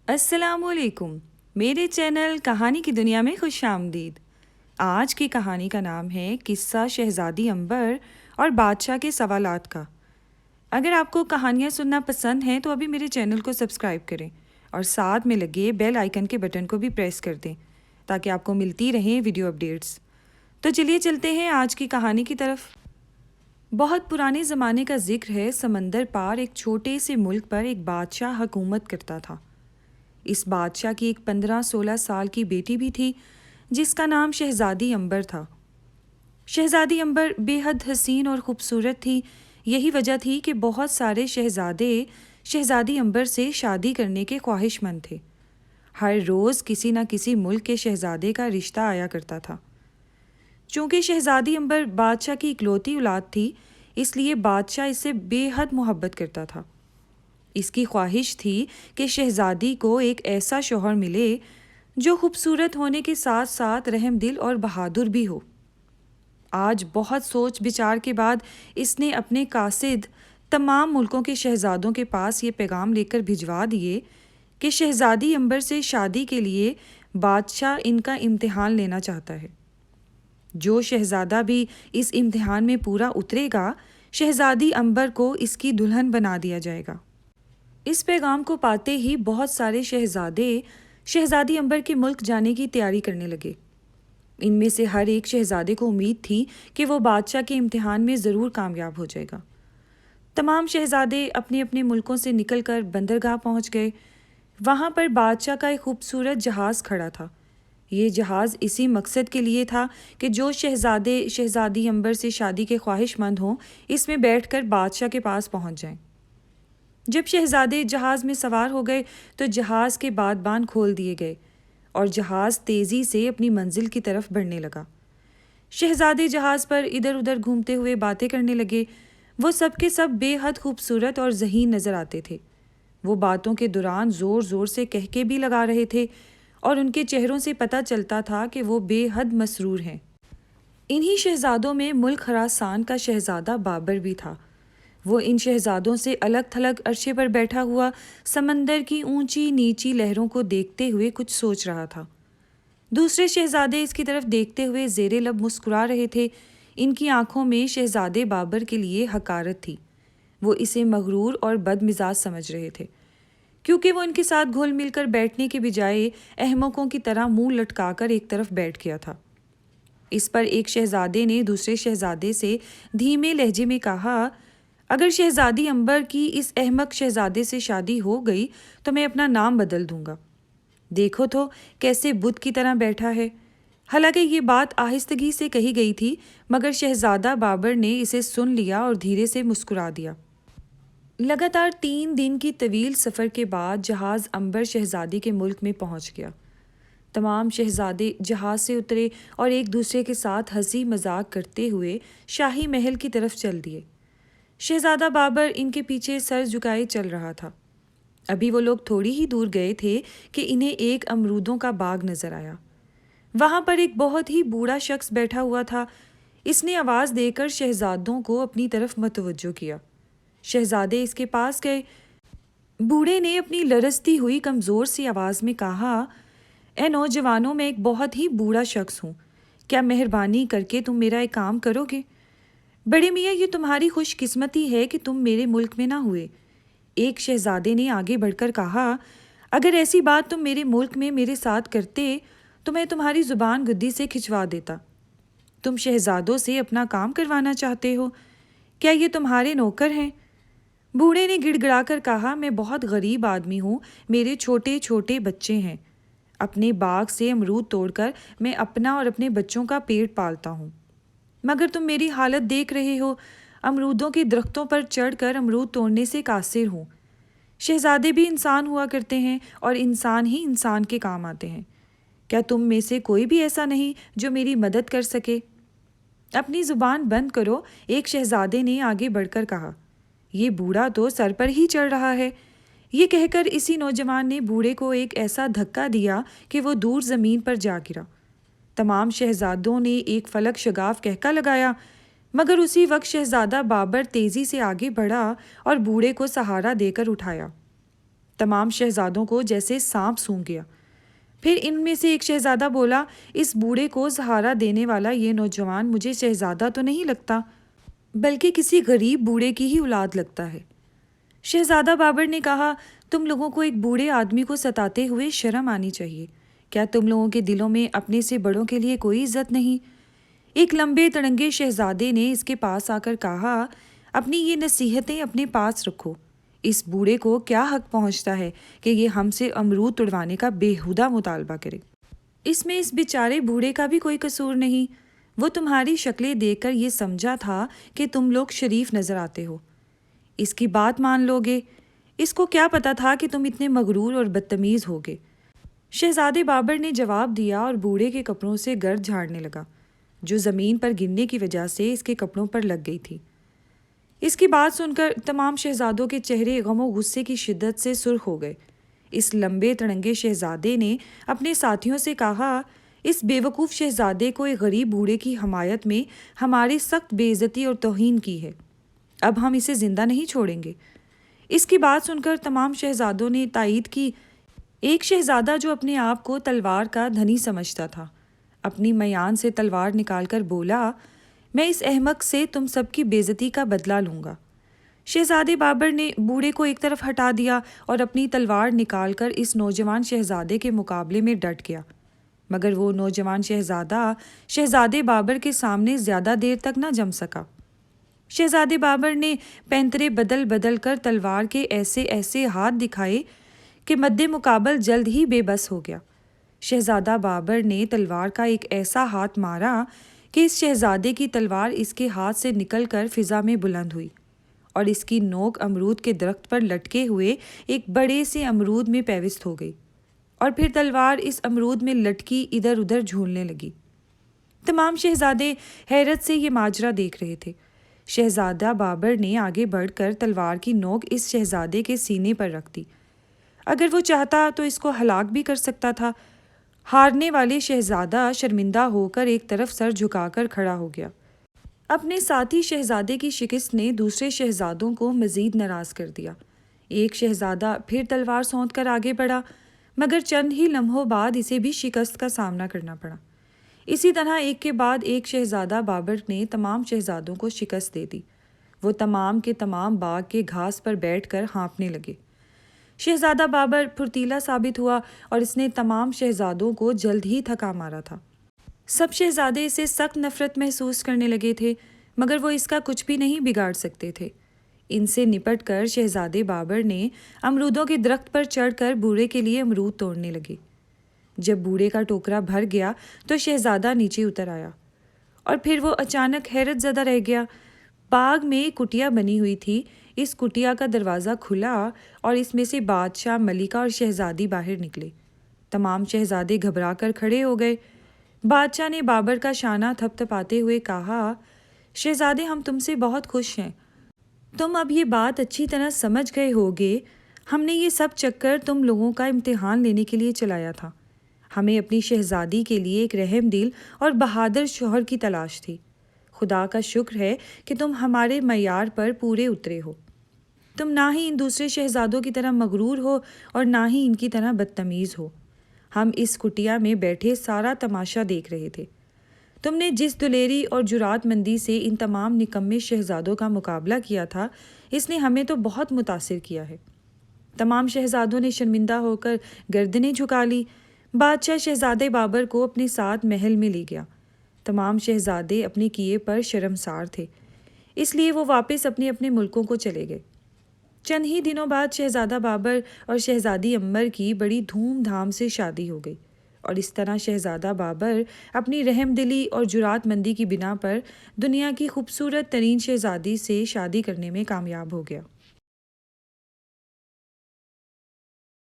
السلام علیکم، میرے چینل کہانی کی دنیا میں خوش آمدید۔ آج کی کہانی کا نام ہے قصہ شہزادی عنبر اور بادشاہ کے سوالات کا۔ اگر آپ کو کہانیاں سننا پسند ہیں تو ابھی میرے چینل کو سبسکرائب کریں اور ساتھ میں لگے بیل آئیکن کے بٹن کو بھی پریس کر دیں تاکہ آپ کو ملتی رہیں ویڈیو اپڈیٹس۔ تو چلیے چلتے ہیں آج کی کہانی کی طرف۔ بہت پرانے زمانے کا ذکر ہے، سمندر پار ایک چھوٹے سے ملک پر ایک بادشاہ حکومت کرتا تھا۔ اس بادشاہ کی ایک 15-16 سال کی بیٹی بھی تھی جس کا نام شہزادی عنبر تھا۔ شہزادی عنبر بے حد حسین اور خوبصورت تھی، یہی وجہ تھی کہ بہت سارے شہزادے شہزادی عنبر سے شادی کرنے کے خواہش مند تھے۔ ہر روز کسی نہ کسی ملک کے شہزادے کا رشتہ آیا کرتا تھا۔ چونکہ شہزادی عنبر بادشاہ کی اکلوتی اولاد تھی، اس لیے بادشاہ اس سے بے حد محبت کرتا تھا۔ اس کی خواہش تھی کہ شہزادی کو ایک ایسا شوہر ملے جو خوبصورت ہونے کے ساتھ ساتھ رحم دل اور بہادر بھی ہو۔ آج بہت سوچ بچار کے بعد اس نے اپنے قاصد تمام ملکوں کے شہزادوں کے پاس یہ پیغام لے کر بھجوا دیے کہ شہزادی عنبر سے شادی کے لیے بادشاہ ان کا امتحان لینا چاہتا ہے۔ جو شہزادہ بھی اس امتحان میں پورا اترے گا، شہزادی عنبر کو اس کی دلہن بنا دیا جائے گا۔ اس پیغام کو پاتے ہی بہت سارے شہزادے شہزادی عنبر کے ملک جانے کی تیاری کرنے لگے۔ ان میں سے ہر ایک شہزادے کو امید تھی کہ وہ بادشاہ کے امتحان میں ضرور کامیاب ہو جائے گا۔ تمام شہزادے اپنے اپنے ملکوں سے نکل کر بندرگاہ پہنچ گئے۔ وہاں پر بادشاہ کا ایک خوبصورت جہاز کھڑا تھا۔ یہ جہاز اسی مقصد کے لیے تھا کہ جو شہزادے شہزادی عنبر سے شادی کے خواہش مند ہوں، اس میں بیٹھ کر بادشاہ کے پاس پہنچ جائیں۔ جب شہزادے جہاز میں سوار ہو گئے تو جہاز کے بادبان کھول دیے گئے اور جہاز تیزی سے اپنی منزل کی طرف بڑھنے لگا۔ شہزادے جہاز پر ادھر ادھر گھومتے ہوئے باتیں کرنے لگے۔ وہ سب کے سب بے حد خوبصورت اور ذہین نظر آتے تھے۔ وہ باتوں کے دوران زور زور سے کہکے بھی لگا رہے تھے اور ان کے چہروں سے پتہ چلتا تھا کہ وہ بے حد مسرور ہیں۔ انہی شہزادوں میں ملک خراسان کا شہزادہ بابر بھی تھا۔ وہ ان شہزادوں سے الگ تھلگ عرشے پر بیٹھا ہوا سمندر کی اونچی نیچی لہروں کو دیکھتے ہوئے کچھ سوچ رہا تھا۔ دوسرے شہزادے اس کی طرف دیکھتے ہوئے زیر لب مسکرا رہے تھے۔ ان کی آنکھوں میں شہزادے بابر کے لیے حقارت تھی۔ وہ اسے مغرور اور بد مزاج سمجھ رہے تھے، کیونکہ وہ ان کے ساتھ گھل مل کر بیٹھنے کے بجائے احمقوں کی طرح منہ لٹکا کر ایک طرف بیٹھ گیا تھا۔ اس پر ایک شہزادے نے دوسرے شہزادے سے دھیمے لہجے میں کہا، اگر شہزادی عنبر کی اس احمق شہزادے سے شادی ہو گئی تو میں اپنا نام بدل دوں گا۔ دیکھو تو کیسے بت کی طرح بیٹھا ہے۔ حالانکہ یہ بات آہستگی سے کہی گئی تھی، مگر شہزادہ بابر نے اسے سن لیا اور دھیرے سے مسکرا دیا۔ لگاتار 3 دن کی طویل سفر کے بعد جہاز عنبر شہزادی کے ملک میں پہنچ گیا۔ تمام شہزادے جہاز سے اترے اور ایک دوسرے کے ساتھ ہنسی مذاق کرتے ہوئے شاہی محل کی طرف چل دیے۔ شہزادہ بابر ان کے پیچھے سر جھکائے چل رہا تھا۔ ابھی وہ لوگ تھوڑی ہی دور گئے تھے کہ انہیں ایک امرودوں کا باغ نظر آیا۔ وہاں پر ایک بہت ہی بوڑھا شخص بیٹھا ہوا تھا۔ اس نے آواز دے کر شہزادوں کو اپنی طرف متوجہ کیا۔ شہزادے اس کے پاس گئے۔ بوڑھے نے اپنی لرزتی ہوئی کمزور سی آواز میں کہا، اے نوجوانوں، میں ایک بہت ہی بوڑھا شخص ہوں، کیا مہربانی کر کے تم میرا ایک کام کرو گے؟ بڑے میاں، یہ تمہاری خوش قسمتی ہے کہ تم میرے ملک میں نہ ہوئے۔ ایک شہزادے نے آگے بڑھ کر کہا، اگر ایسی بات تم میرے ملک میں میرے ساتھ کرتے تو میں تمہاری زبان گدی سے کھنچوا دیتا۔ تم شہزادوں سے اپنا کام کروانا چاہتے ہو؟ کیا یہ تمہارے نوکر ہیں؟ بوڑھے نے گڑ گڑا کر کہا، میں بہت غریب آدمی ہوں، میرے چھوٹے چھوٹے بچے ہیں۔ اپنے باغ سے امرود توڑ کر میں اپنا اور اپنے بچوں کا پیٹ پالتا ہوں، مگر تم میری حالت دیکھ رہے ہو، امرودوں کے درختوں پر چڑھ کر امرود توڑنے سے قاصر ہوں۔ شہزادے بھی انسان ہوا کرتے ہیں اور انسان ہی انسان کے کام آتے ہیں۔ کیا تم میں سے کوئی بھی ایسا نہیں جو میری مدد کر سکے؟ اپنی زبان بند کرو، ایک شہزادے نے آگے بڑھ کر کہا۔ یہ بوڑھا تو سر پر ہی چڑھ رہا ہے۔ یہ کہہ کر اسی نوجوان نے بوڑھے کو ایک ایسا دھکا دیا کہ وہ دور زمین پر جا گرا۔ تمام شہزادوں نے ایک فلک شگاف کہکا لگایا، مگر اسی وقت شہزادہ بابر تیزی سے آگے بڑھا اور بوڑھے کو سہارا دے کر اٹھایا۔ تمام شہزادوں کو جیسے سانپ سونگھ گیا۔ پھر ان میں سے ایک شہزادہ بولا، اس بوڑھے کو سہارا دینے والا یہ نوجوان مجھے شہزادہ تو نہیں لگتا، بلکہ کسی غریب بوڑھے کی ہی اولاد لگتا ہے۔ شہزادہ بابر نے کہا، تم لوگوں کو ایک بوڑھے آدمی کو ستاتے ہوئے شرم آنی چاہیے۔ کیا تم لوگوں کے دلوں میں اپنے سے بڑوں کے لیے کوئی عزت نہیں؟ ایک لمبے تڑنگے شہزادے نے اس کے پاس آ کر کہا، اپنی یہ نصیحتیں اپنے پاس رکھو۔ اس بوڑھے کو کیا حق پہنچتا ہے کہ یہ ہم سے امرود توڑوانے کا بےہودہ مطالبہ کرے؟ اس میں اس بیچارے بوڑھے کا بھی کوئی قصور نہیں۔ وہ تمہاری شکلیں دیکھ کر یہ سمجھا تھا کہ تم لوگ شریف نظر آتے ہو، اس کی بات مان لو گے۔ اس کو کیا پتا تھا کہ تم اتنے مغرور اور بدتمیز ہوگے؟ شہزادے بابر نے جواب دیا اور بوڑھے کے کپڑوں سے گرد جھاڑنے لگا، جو زمین پر گرنے کی وجہ سے اس کے کپڑوں پر لگ گئی تھی۔ اس کی بات سن کر تمام شہزادوں کے چہرے غم و غصے کی شدت سے سرخ ہو گئے۔ اس لمبے تڑنگے شہزادے نے اپنے ساتھیوں سے کہا، اس بیوقوف شہزادے کو ایک غریب بوڑھے کی حمایت میں ہماری سخت بے عزتی اور توہین کی ہے۔ اب ہم اسے زندہ نہیں چھوڑیں گے۔ اس کی بات سن کر تمام شہزادوں نے تائید کی۔ ایک شہزادہ جو اپنے آپ کو تلوار کا دھنی سمجھتا تھا، اپنی میان سے تلوار نکال کر بولا، میں اس احمق سے تم سب کی بے عزتی کا بدلہ لوں گا۔ شہزادے بابر نے بوڑھے کو ایک طرف ہٹا دیا اور اپنی تلوار نکال کر اس نوجوان شہزادے کے مقابلے میں ڈٹ گیا، مگر وہ نوجوان شہزادہ شہزادے بابر کے سامنے زیادہ دیر تک نہ جم سکا۔ شہزادے بابر نے پینترے بدل بدل کر تلوار کے ایسے ایسے ہاتھ دکھائے کہ مد مقابل جلد ہی بے بس ہو گیا۔ شہزادہ بابر نے تلوار کا ایک ایسا ہاتھ مارا کہ اس شہزادے کی تلوار اس کے ہاتھ سے نکل کر فضا میں بلند ہوئی اور اس کی نوک امرود کے درخت پر لٹکے ہوئے ایک بڑے سے امرود میں پیوست ہو گئی، اور پھر تلوار اس امرود میں لٹکی ادھر ادھر جھولنے لگی۔ تمام شہزادے حیرت سے یہ ماجرا دیکھ رہے تھے۔ شہزادہ بابر نے آگے بڑھ کر تلوار کی نوک اس شہزادے کے سینے پر رکھ دی۔ اگر وہ چاہتا تو اس کو ہلاک بھی کر سکتا تھا۔ ہارنے والے شہزادہ شرمندہ ہو کر ایک طرف سر جھکا کر کھڑا ہو گیا۔ اپنے ساتھی شہزادے کی شکست نے دوسرے شہزادوں کو مزید ناراض کر دیا۔ ایک شہزادہ پھر تلوار سونت کر آگے بڑھا، مگر چند ہی لمحوں بعد اسے بھی شکست کا سامنا کرنا پڑا۔ اسی طرح ایک کے بعد ایک شہزادہ بابر نے تمام شہزادوں کو شکست دے دی۔ وہ تمام کے تمام باغ کے گھاس پر بیٹھ کر ہانپنے لگے۔ شہزادہ بابر پھرتیلا ثابت ہوا اور اس نے تمام شہزادوں کو جلد ہی تھکا مارا تھا۔ سب شہزادے اسے سخت نفرت محسوس کرنے لگے تھے، مگر وہ اس کا کچھ بھی نہیں بگاڑ سکتے تھے۔ ان سے نپٹ کر شہزادے بابر نے امرودوں کے درخت پر چڑھ کر بوڑھے کے لیے امرود توڑنے لگے۔ جب بوڑھے کا ٹوکرا بھر گیا تو شہزادہ نیچے اتر آیا، اور پھر وہ اچانک حیرت زدہ رہ گیا۔ باغ میں ایک کٹیا بنی ہوئی تھی۔ اس کٹیا کا دروازہ کھلا اور اس میں سے بادشاہ، ملکہ اور شہزادی باہر نکلے۔ تمام شہزادے گھبرا کر کھڑے ہو گئے۔ بادشاہ نے بابر کا شانہ تھپ تھپاتے ہوئے کہا، شہزادے ہم تم سے بہت خوش ہیں۔ تم اب یہ بات اچھی طرح سمجھ گئے ہوگے، ہم نے یہ سب چکر تم لوگوں کا امتحان لینے کے لیے چلایا تھا۔ ہمیں اپنی شہزادی کے لیے ایک رحم دل اور بہادر شوہر کی تلاش تھی۔ خدا کا شکر ہے کہ تم ہمارے معیار پر پورے اترے ہو۔ تم نہ ہی ان دوسرے شہزادوں کی طرح مغرور ہو اور نہ ہی ان کی طرح بدتمیز ہو۔ ہم اس کٹیا میں بیٹھے سارا تماشا دیکھ رہے تھے۔ تم نے جس دلیری اور جرات مندی سے ان تمام نکمے شہزادوں کا مقابلہ کیا تھا، اس نے ہمیں تو بہت متاثر کیا ہے۔ تمام شہزادوں نے شرمندہ ہو کر گردنیں جھکا لی۔ بادشاہ شہزادے بابر کو اپنے ساتھ محل میں لے گیا۔ تمام شہزادے اپنے کیے پر شرمسار تھے، اس لیے وہ واپس اپنے اپنے ملکوں کو چلے گئے۔ چند ہی دنوں بعد شہزادہ بابر اور شہزادی امبر کی بڑی دھوم دھام سے شادی ہو گئی، اور اس طرح شہزادہ بابر اپنی رحم دلی اور جرات مندی کی بنا پر دنیا کی خوبصورت ترین شہزادی سے شادی کرنے میں کامیاب ہو گیا۔